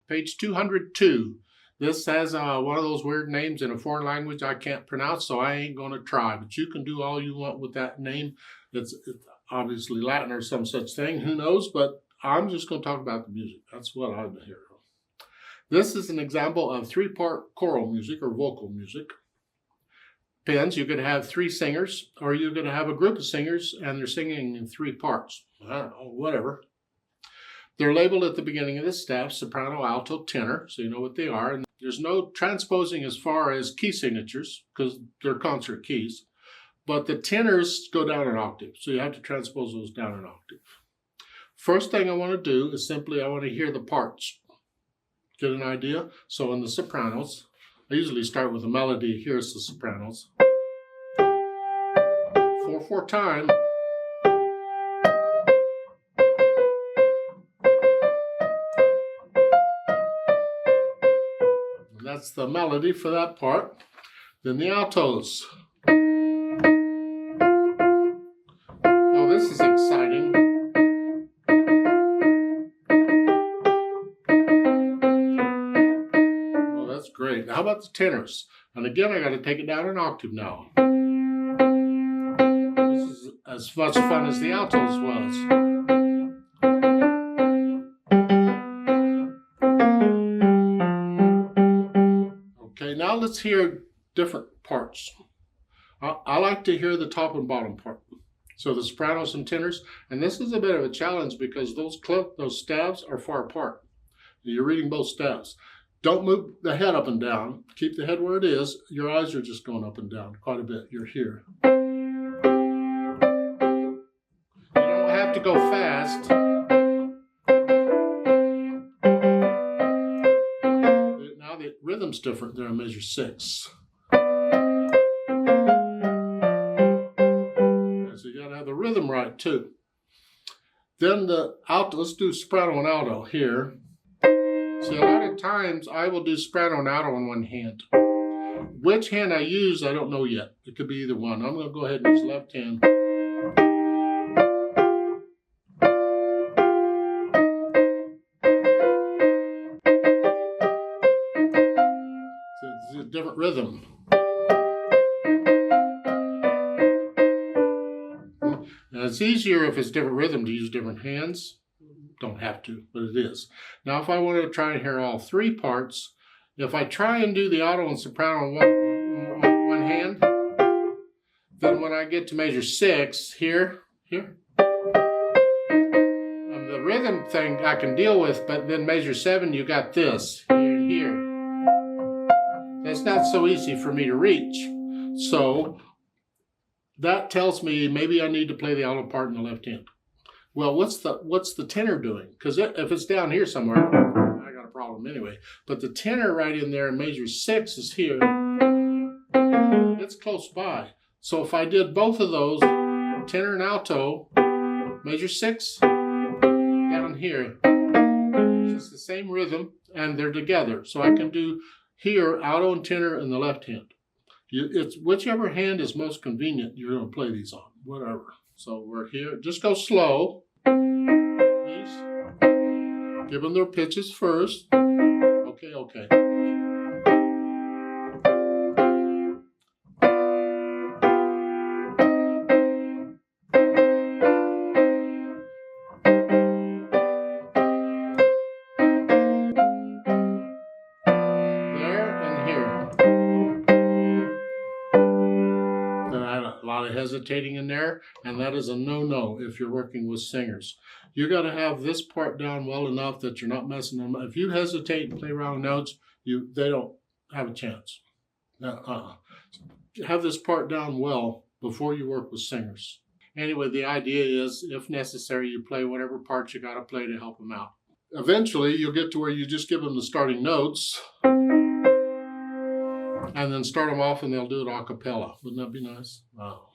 Page 202. This has one of those weird names in a foreign language I can't pronounce, so I ain't going to try. But you can do all you want with that name. It's obviously Latin or some such thing. Who knows? But I'm just going to talk about the music. That's what I've been hearing. This is an example of three-part choral music or vocal music. Depends. You could have three singers, or you're going to have a group of singers, and they're singing in three parts. I don't know, whatever. They're labeled at the beginning of the staff, soprano, alto, tenor, so you know what they are. And there's no transposing as far as key signatures, because they're concert keys. But the tenors go down an octave, so you have to transpose those down an octave. First thing I want to do is simply I want to hear the parts. Get an idea? So in the sopranos, I usually start with a melody. Here's the sopranos. 4/4 time. And that's the melody for that part. Then the altos. Oh, this is exciting. Great. How about the tenors? And again, I got to take it down an octave now. This is as much fun as the altos was. Okay, now let's hear different parts. I like to hear the top and bottom part. So the sopranos and tenors, and this is a bit of a challenge because those stabs are far apart. You're reading both stabs. Don't move the head up and down. Keep the head where it is. Your eyes are just going up and down quite a bit. You're here. You don't have to go fast. Now the rhythm's different there in measure 6. So you got to have the rhythm right too. Then the alto, let's do soprano and alto here. See, a lot of times I will do soprano and alto in one hand. Which hand I use, I don't know yet. It could be either one. I'm going to go ahead and use left hand. So it's a different rhythm. Now it's easier if it's different rhythm to use different hands. Don't have to, but it is. Now, if I wanted to try and hear all three parts, if I try and do the alto and soprano in one hand, then when I get to measure 6, here, and the rhythm thing I can deal with, but then measure 7, you got this, here and here. That's not so easy for me to reach. So that tells me maybe I need to play the alto part in the left hand. Well, what's the tenor doing? Because if it's down here somewhere, I got a problem anyway. But the tenor right in there in measure 6 is here. It's close by. So if I did both of those, tenor and alto, measure 6, down here, it's the same rhythm, and they're together. So I can do here alto and tenor in the left hand. It's whichever hand is most convenient. You're going to play these on, whatever. So we're here. Just go slow. Please. Give them their pitches first. Okay. There and here. Then I had a lot of hesitating in there, and that is a no-no if you're working with singers. You got to have this part down well enough that you're not messing them up. If you hesitate and play wrong notes, they don't have a chance. Have this part down well before you work with singers. Anyway, the idea is, if necessary, you play whatever parts you got to play to help them out. Eventually, you'll get to where you just give them the starting notes and then start them off and they'll do it a cappella. Wouldn't that be nice? Wow.